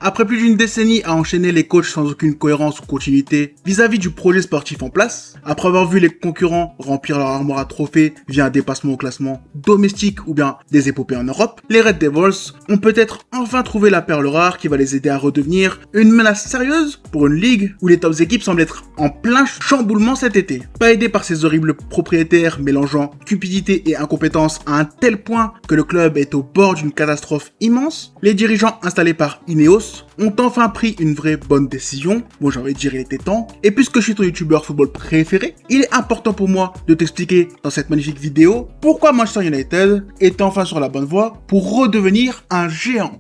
Après plus d'une décennie à enchaîner les coachs sans aucune cohérence ou continuité vis-à-vis du projet sportif en place, après avoir vu les concurrents remplir leur armoire à trophées via un dépassement au classement domestique ou bien des épopées en Europe, les Red Devils ont peut-être enfin trouvé la perle rare qui va les aider à redevenir une menace sérieuse pour une ligue où les top équipes semblent être en plein chamboulement cet été. Pas aidés par ces horribles propriétaires mélangeant cupidité et incompétence à un tel point que le club est au bord d'une catastrophe immense, les dirigeants installés par Ineos ont enfin pris une vraie bonne décision. Bon, j'ai envie de dire il était temps. Et puisque je suis ton youtubeur football préféré, il est important pour moi de t'expliquer dans cette magnifique vidéo pourquoi Manchester United est enfin sur la bonne voie pour redevenir un géant.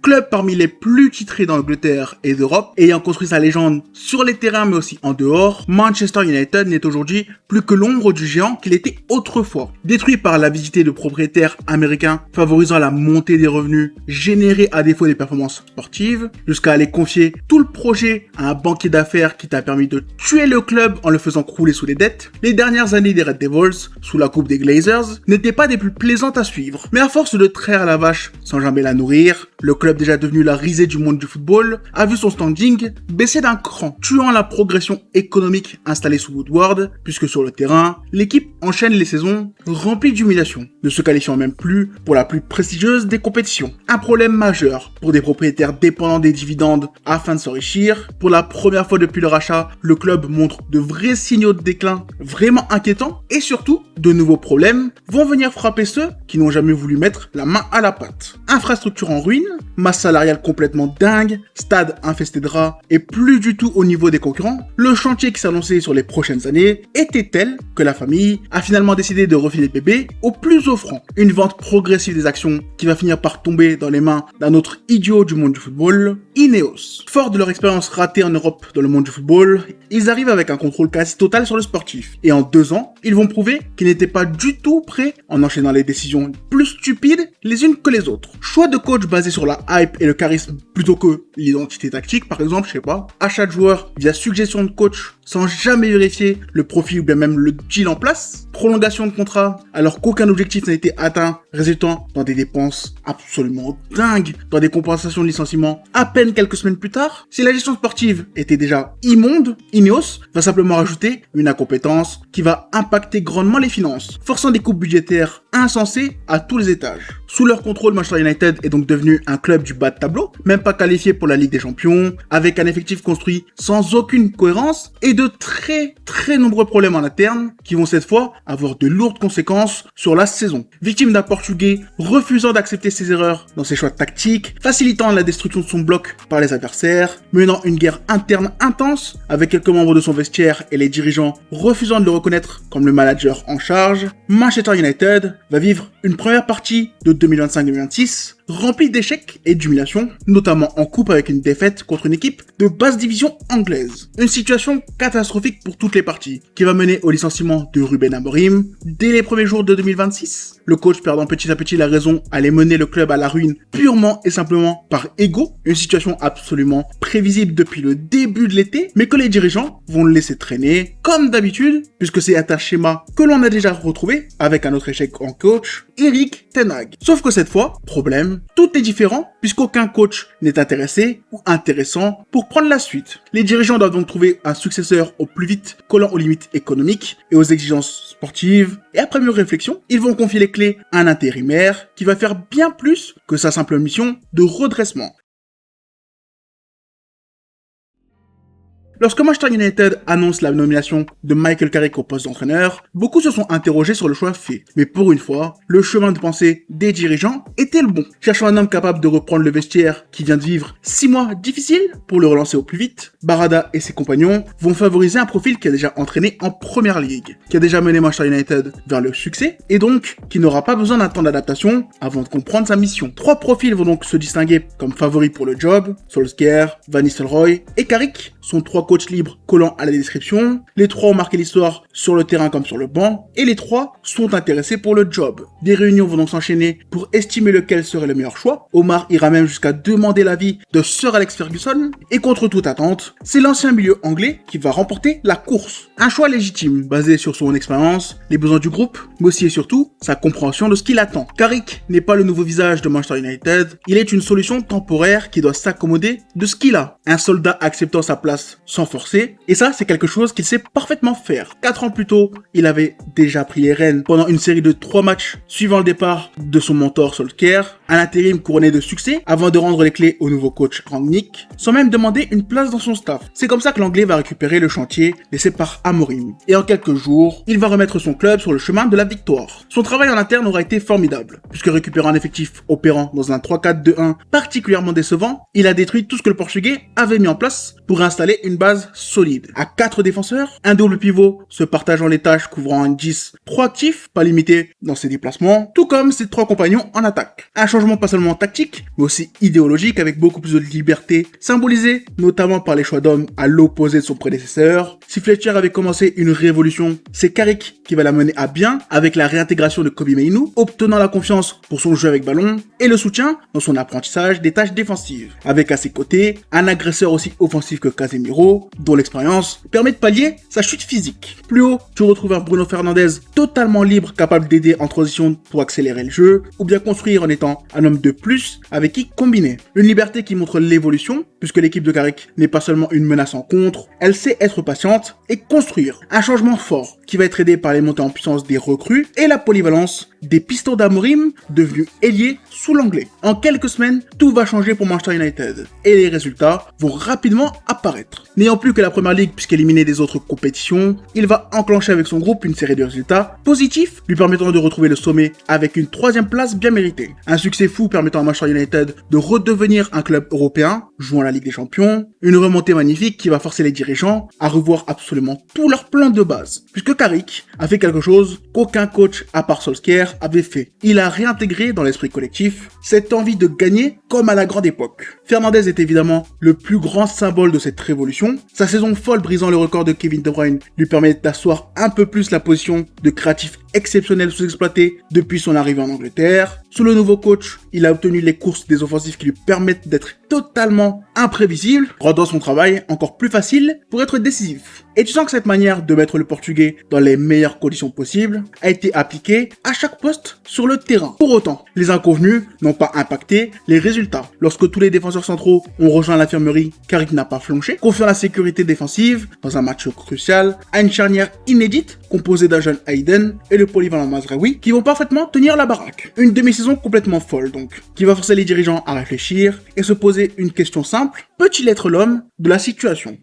Club parmi les plus titrés d'Angleterre et d'Europe, ayant construit sa légende sur les terrains mais aussi en dehors, Manchester United n'est aujourd'hui plus que l'ombre du géant qu'il était autrefois. Détruit par l'avidité de propriétaires américains favorisant la montée des revenus générés à défaut des performances sportives, jusqu'à aller confier tout le projet à un banquier d'affaires qui t'a permis de tuer le club en le faisant crouler sous les dettes, les dernières années des Red Devils, sous la coupe des Glazers, n'étaient pas des plus plaisantes à suivre. Mais à force de traire la vache sans jamais la nourrir, le club déjà devenu la risée du monde du football, a vu son standing baisser d'un cran, tuant la progression économique installée sous Woodward, puisque sur le terrain, l'équipe enchaîne les saisons remplies d'humiliations, ne se qualifiant même plus pour la plus prestigieuse des compétitions. Un problème majeur pour des propriétaires dépendants des dividendes afin de s'enrichir. Pour la première fois depuis le rachat, le club montre de vrais signaux de déclin vraiment inquiétants, et surtout, de nouveaux problèmes vont venir frapper ceux qui n'ont jamais voulu mettre la main à la pâte. Infrastructure en ruine, masse salariale complètement dingue, stade infesté de rats et plus du tout au niveau des concurrents, le chantier qui s'annonçait sur les prochaines années était tel que la famille a finalement décidé de refiler bébé au plus offrant. Une vente progressive des actions qui va finir par tomber dans les mains d'un autre idiot du monde du football, Ineos. Fort de leur expérience ratée en Europe dans le monde du football, ils arrivent avec un contrôle quasi total sur le sportif. Et en 2 ans, ils vont prouver qu'ils n'étaient pas du tout prêts en enchaînant les décisions plus stupides les unes que les autres. Choix de coach basé sur la hype et le charisme plutôt que l'identité tactique, par exemple, je sais pas. Achat de joueurs via suggestion de coach sans jamais vérifier le profil ou bien même le deal en place. Prolongation de contrat alors qu'aucun objectif n'a été atteint, résultant dans des dépenses absolument dingues, dans des compensations de licenciement à peine quelques semaines plus tard. Si la gestion sportive était déjà immonde, Ineos va simplement rajouter une incompétence qui va impacter grandement les finances, forçant des coupes budgétaires insensées à tous les étages. Sous leur contrôle, Manchester United est donc devenu un club du bas de tableau, même pas qualifié pour la Ligue des Champions, avec un effectif construit sans aucune cohérence et de très nombreux problèmes en interne qui vont cette fois avoir de lourdes conséquences sur la saison. Victime d'un Portugais refusant d'accepter ses erreurs dans ses choix tactiques, facilitant la destruction de son bloc par les adversaires, menant une guerre interne intense avec quelques membres de son vestiaire et les dirigeants refusant de le reconnaître comme le manager en charge, Manchester United va vivre une première partie de 2025-2026 remplie d'échecs et d'humiliations, notamment en coupe avec une défaite contre une équipe de basse division anglaise. Une situation catastrophique pour toutes les parties, qui va mener au licenciement de Ruben Amorim dès les premiers jours de 2026. Le coach perdant petit à petit la raison allait mener le club à la ruine purement et simplement par ego, une situation absolument prévisible depuis le début de l'été, mais que les dirigeants vont le laisser traîner, comme d'habitude, puisque c'est un schéma que l'on a déjà retrouvé avec un autre échec en coach, Erik ten Hag. Sauf que cette fois, problème, tout est différent puisqu'aucun coach n'est intéressé ou intéressant pour prendre la suite. Les dirigeants doivent donc trouver un successeur au plus vite collant aux limites économiques et aux exigences sportives et après mûre réflexion, ils vont confier les clés à un intérimaire qui va faire bien plus que sa simple mission de redressement. Lorsque Manchester United annonce la nomination de Michael Carrick au poste d'entraîneur, beaucoup se sont interrogés sur le choix fait. Mais pour une fois, le chemin de pensée des dirigeants était le bon. Cherchant un homme capable de reprendre le vestiaire qui vient de vivre 6 mois difficiles pour le relancer au plus vite, Barada et ses compagnons vont favoriser un profil qui a déjà entraîné en première ligue, qui a déjà mené Manchester United vers le succès, et donc qui n'aura pas besoin d'un temps d'adaptation avant de comprendre sa mission. 3 profils vont donc se distinguer comme favoris pour le job, Solskjaer, Van Nistelrooy et Carrick sont 3 coachs libres collant à la description, les 3 ont marqué l'histoire sur le terrain comme sur le banc, et les 3 sont intéressés pour le job. Des réunions vont donc s'enchaîner pour estimer lequel serait le meilleur choix. Omar ira même jusqu'à demander l'avis de Sir Alex Ferguson, et contre toute attente, c'est l'ancien milieu anglais qui va remporter la course. Un choix légitime, basé sur son expérience, les besoins du groupe, mais aussi et surtout sa compréhension de ce qu'il attend. Carrick n'est pas le nouveau visage de Manchester United, il est une solution temporaire qui doit s'accommoder de ce qu'il a. Un soldat acceptant sa place sans forcer, et ça c'est quelque chose qu'il sait parfaitement faire. 4 ans plus tôt, il avait déjà pris les rênes pendant une série de 3 matchs suivant le départ de son mentor Solskjaer, un intérim couronné de succès avant de rendre les clés au nouveau coach Rangnick, sans même demander une place dans son staff. C'est comme ça que l'anglais va récupérer le chantier laissé par Amorim. Et en quelques jours, il va remettre son club sur le chemin de la victoire. Son travail en interne aura été formidable, puisque récupérant un effectif opérant dans un 3-4-2-1 particulièrement décevant, il a détruit tout ce que le Portugais avait mis en place pour installer une base solide. À 4 défenseurs, un double pivot se partageant les tâches couvrant un 10 proactif, pas limité dans ses déplacements, tout comme ses 3 compagnons en attaque. Un changement pas seulement tactique, mais aussi idéologique avec beaucoup plus de liberté, symbolisé notamment par les choix d'hommes à l'opposé de son prédécesseur. Si Fletcher avait commencé une révolution, c'est Carrick qui va la mener à bien avec la réintégration de Kobbie Mainoo, obtenant la confiance pour son jeu avec ballon et le soutien dans son apprentissage des tâches défensives. Avec à ses côtés, un agresseur aussi offensif que Casemiro, dont l'expérience permet de pallier sa chute physique. Plus haut, tu retrouves un Bruno Fernandes totalement libre, capable d'aider en transition pour accélérer le jeu, ou bien construire en étant un homme de plus avec qui combiner. Une liberté qui montre l'évolution, puisque l'équipe de Carrick n'est pas seulement une menace en contre, elle sait être patiente et construire. Un changement fort qui va être aidé par les montées en puissance des recrues et la polyvalence des pistons d'Amorim devenus ailiers sous l'anglais. En quelques semaines, tout va changer pour Manchester United et les résultats vont rapidement apparaître. N'ayant plus que la première ligue puisqu'éliminé des autres compétitions, il va enclencher avec son groupe une série de résultats positifs lui permettant de retrouver le sommet avec une 3e place bien méritée. Un succès fou permettant à Manchester United de redevenir un club européen, jouant la Ligue des Champions, une remontée magnifique qui va forcer les dirigeants à revoir absolument tout leur plan de base, puisque Carrick a fait quelque chose qu'aucun coach à part Solskjaer avait fait. Il a réintégré dans l'esprit collectif cette envie de gagner comme à la grande époque. Fernandes est évidemment le plus grand symbole de cette révolution. Sa saison folle brisant le record de Kevin De Bruyne lui permet d'asseoir un peu plus la position de créatif exceptionnel sous-exploité depuis son arrivée en Angleterre. Sous le nouveau coach, il a obtenu les courses des offensifs qui lui permettent d'être totalement imprévisible, rendant son travail encore plus facile pour être décisif. Et tu sens que cette manière de mettre le Portugais dans les meilleures conditions possibles a été appliquée à chaque poste sur le terrain. Pour autant, les inconvenus n'ont pas impacté les résultats. Lorsque tous les défenseurs centraux ont rejoint l'infirmerie, Carrick n'a pas flanché, confiant la sécurité défensive dans un match crucial à une charnière inédite composée d'un jeune Hayden et le polyvalent Mazraoui qui vont parfaitement tenir la baraque. Une demi-saison complètement folle donc, qui va forcer les dirigeants à réfléchir et se poser une question simple: peut-il être l'homme de la situation?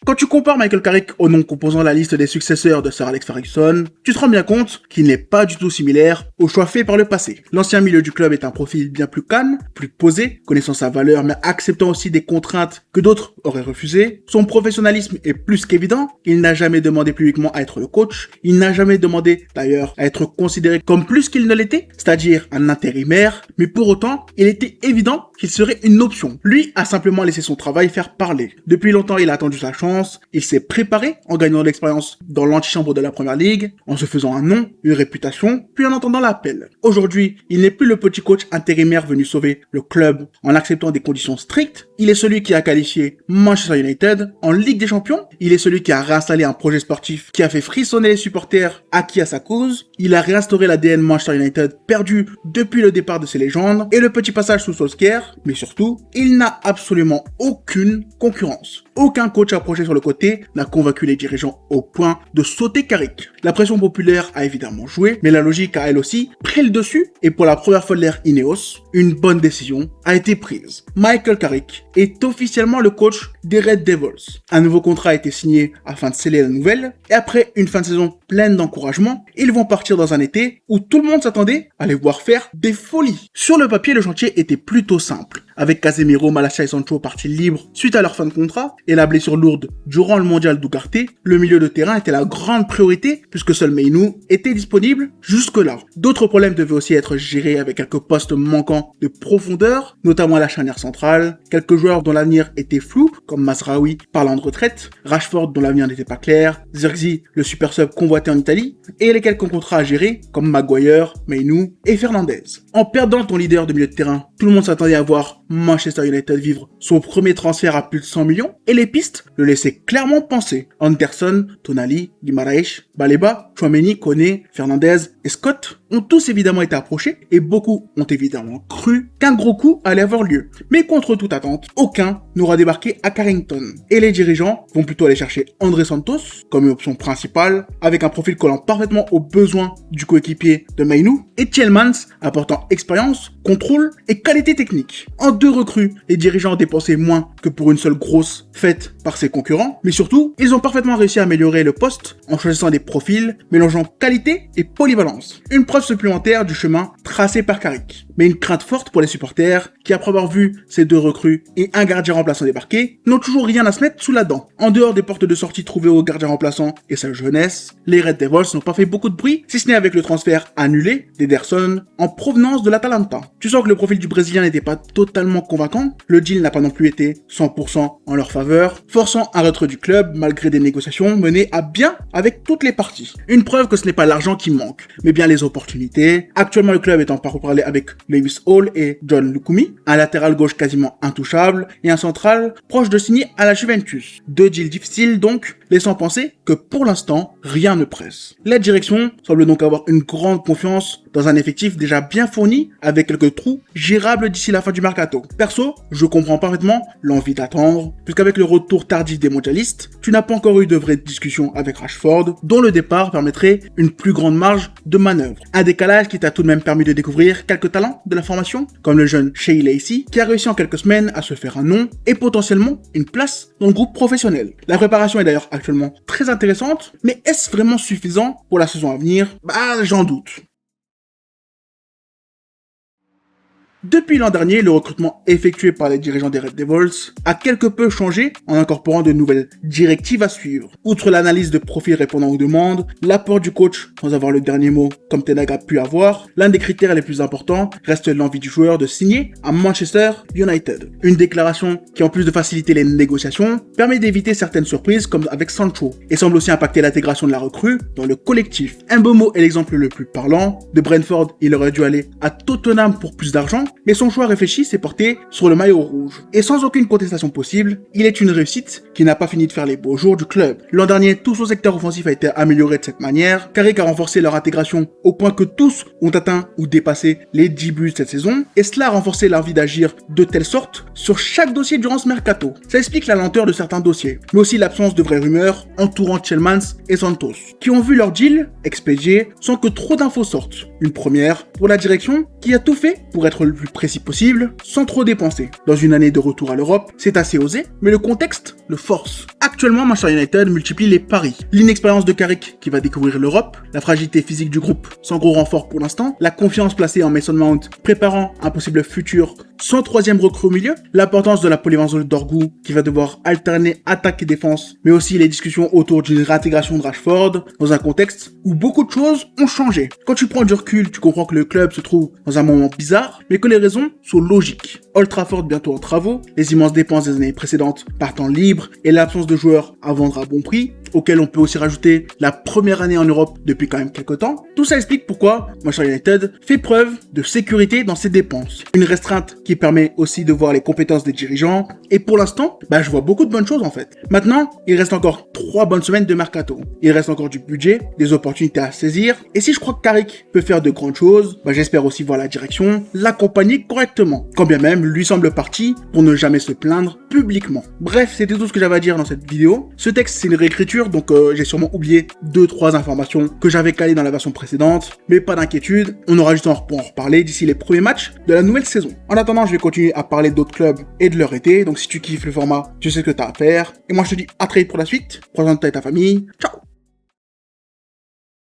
Quand tu compares Michael Carrick au nom composant la liste des successeurs de Sir Alex Ferguson, tu te rends bien compte qu'il n'est pas du tout similaire au choix fait par le passé. L'ancien milieu du club est un profil bien plus calme, plus posé, connaissant sa valeur mais acceptant aussi des contraintes que d'autres auraient refusées. Son professionnalisme est plus qu'évident, il n'a jamais demandé publiquement à être le coach, il n'a jamais demandé d'ailleurs à être considéré comme plus qu'il ne l'était, c'est-à-dire un intérimaire, mais pour autant, il était évident qu'il serait une option. Lui a simplement laissé son travail faire parler. Depuis longtemps, il a attendu sa chance. Il s'est préparé en gagnant de l'expérience dans l'antichambre de la Première Ligue, en se faisant un nom, une réputation, puis en entendant l'appel. Aujourd'hui, il n'est plus le petit coach intérimaire venu sauver le club en acceptant des conditions strictes. Il est celui qui a qualifié Manchester United en Ligue des Champions. Il est celui qui a réinstallé un projet sportif qui a fait frissonner les supporters acquis à sa cause. Il a réinstauré l'ADN Manchester United perdu depuis le départ de ses légendes et le petit passage sous Solskjaer. Mais surtout, il n'a absolument aucune concurrence. Aucun coach approché sur le côté n'a convaincu les dirigeants au point de sauter Carrick. La pression populaire a évidemment joué, mais la logique a elle aussi pris le dessus et pour la première fois de l'ère Ineos, une bonne décision a été prise. Michael Carrick est officiellement le coach des Red Devils. Un nouveau contrat a été signé afin de sceller la nouvelle et après une fin de saison pleine d'encouragement, ils vont partir dans un été où tout le monde s'attendait à les voir faire des folies. Sur le papier, le chantier était plutôt simple. Avec Casemiro, Malacia et Sancho partis libres suite à leur fin de contrat et la blessure lourde durant le mondial d'Ugarte, le milieu de terrain était la grande priorité puisque seul Mainoo était disponible jusque-là. D'autres problèmes devaient aussi être gérés avec quelques postes manquants de profondeur, notamment à la charnière centrale, quelques joueurs dont l'avenir était flou comme Mazraoui parlant de retraite, Rashford dont l'avenir n'était pas clair, Zirkzee le super sub convoité en Italie et les quelques contrats à gérer comme Maguire, Mainoo et Fernandes. En perdant ton leader de milieu de terrain, tout le monde s'attendait à voir Manchester United vivre son premier transfert à plus de 100 millions et les pistes le laissaient clairement penser. Anderson, Tonali, Guimaraes, Baleba, Tchouaméni, Koné, Fernandez et Scott ont tous évidemment été approchés et beaucoup ont évidemment cru qu'un gros coup allait avoir lieu. Mais contre toute attente, aucun n'aura débarqué à Carrington. Et les dirigeants vont plutôt aller chercher André Santos comme option principale, avec un profil collant parfaitement aux besoins du coéquipier de Mainoo, et Tielemans apportant expérience, contrôle et qualité technique. En 2 recrues, les dirigeants ont dépensé moins que pour une seule grosse faite par ses concurrents, mais surtout, ils ont parfaitement réussi à améliorer le poste en choisissant des profils mélangeant qualité et polyvalence. Une preuve supplémentaire du chemin tracé par Carrick. Mais une crainte forte pour les supporters qui, après avoir vu ces 2 recrues et un gardien remplaçant débarquer, n'ont toujours rien à se mettre sous la dent. En dehors des portes de sortie trouvées au gardien remplaçant et sa jeunesse, les Red Devils n'ont pas fait beaucoup de bruit, si ce n'est avec le transfert annulé d'Ederson en provenance de l'Atalanta. Tu sens que le profil du Brésilien n'était pas totalement convaincant, le deal n'a pas non plus été 100% en leur faveur, forçant un retrait du club malgré des négociations menées à bien avec toutes les parties. Une preuve que ce n'est pas l'argent qui manque, mais bien les opportunités. Actuellement, le club est en parler avec Lewis Hall et John Lukumi, un latéral gauche quasiment intouchable et un central proche de signer à la Juventus. 2 deals difficiles donc, laissant penser que pour l'instant, rien ne presse. La direction semble donc avoir une grande confiance dans un effectif déjà bien fourni avec quelques trous gérables d'ici la fin du mercato. Perso, je comprends parfaitement l'envie d'attendre, puisqu'avec le retour tardif des mondialistes, tu n'as pas encore eu de vraie discussion avec Rashford, dont le départ permettrait une plus grande marge de manœuvre. Un décalage qui t'a tout de même permis de découvrir quelques talents de la formation, comme le jeune Shea Lacey, qui a réussi en quelques semaines à se faire un nom et potentiellement une place dans le groupe professionnel. La préparation est d'ailleurs actuellement très intéressante, mais est-ce vraiment suffisant pour la saison à venir? J'en doute. Depuis l'an dernier, le recrutement effectué par les dirigeants des Red Devils a quelque peu changé en incorporant de nouvelles directives à suivre. Outre l'analyse de profils répondant aux demandes, l'apport du coach sans avoir le dernier mot comme Ten Hag a pu avoir, l'un des critères les plus importants reste l'envie du joueur de signer à Manchester United. Une déclaration qui, en plus de faciliter les négociations, permet d'éviter certaines surprises comme avec Sancho et semble aussi impacter l'intégration de la recrue dans le collectif. Mbeumo est l'exemple le plus parlant. De Brentford, il aurait dû aller à Tottenham pour plus d'argent, mais son choix réfléchi s'est porté sur le maillot rouge. Et sans aucune contestation possible, il est une réussite qui n'a pas fini de faire les beaux jours du club. L'an dernier, tout son secteur offensif a été amélioré de cette manière. Carrick a renforcé leur intégration au point que tous ont atteint ou dépassé les 10 buts cette saison, et cela a renforcé l'envie d'agir de telle sorte sur chaque dossier durant ce mercato. Ça explique la lenteur de certains dossiers, mais aussi l'absence de vraies rumeurs entourant Tielemans et Santos, qui ont vu leur deal expédié sans que trop d'infos sortent. Une première pour la direction qui a tout fait pour être le plus précis possible, sans trop dépenser. Dans une année de retour à l'Europe, c'est assez osé, mais le contexte le force. Actuellement, Manchester United multiplie les paris. L'inexpérience de Carrick qui va découvrir l'Europe, la fragilité physique du groupe sans gros renfort pour l'instant, la confiance placée en Mason Mount préparant un possible futur sans 3e recrue au milieu, l'importance de la polyvalence de Dorgu qui va devoir alterner attaque et défense, mais aussi les discussions autour d'une réintégration de Rashford dans un contexte où beaucoup de choses ont changé. Quand tu prends du recul, tu comprends que le club se trouve dans un moment bizarre, mais que les raisons sont logiques. Old Trafford bientôt en travaux, les immenses dépenses des années précédentes partant libres et l'absence de joueurs à vendre à bon prix, auquel on peut aussi rajouter la première année en Europe depuis quand même quelques temps. Tout ça explique pourquoi Manchester United fait preuve de sécurité dans ses dépenses. Une restreinte qui permet aussi de voir les compétences des dirigeants, et pour l'instant, je vois beaucoup de bonnes choses en fait. Maintenant, il reste encore 3 bonnes semaines de mercato. Il reste encore du budget, des opportunités à saisir, et si je crois que Carrick peut faire de grandes choses, j'espère aussi voir la direction l'accompagner correctement, quand bien même lui semble parti pour ne jamais se plaindre publiquement. Bref, c'était tout ce que j'avais à dire dans cette vidéo. Ce texte, c'est une réécriture, donc j'ai sûrement oublié 2-3 informations que j'avais calées dans la version précédente, mais pas d'inquiétude, on aura juste pour en reparler d'ici les premiers matchs de la nouvelle saison. En attendant, je vais continuer à parler d'autres clubs et de leur été, donc si tu kiffes le format, tu sais ce que t'as à faire, et moi je te dis à très vite pour la suite, prends soin de toi et ta famille, ciao.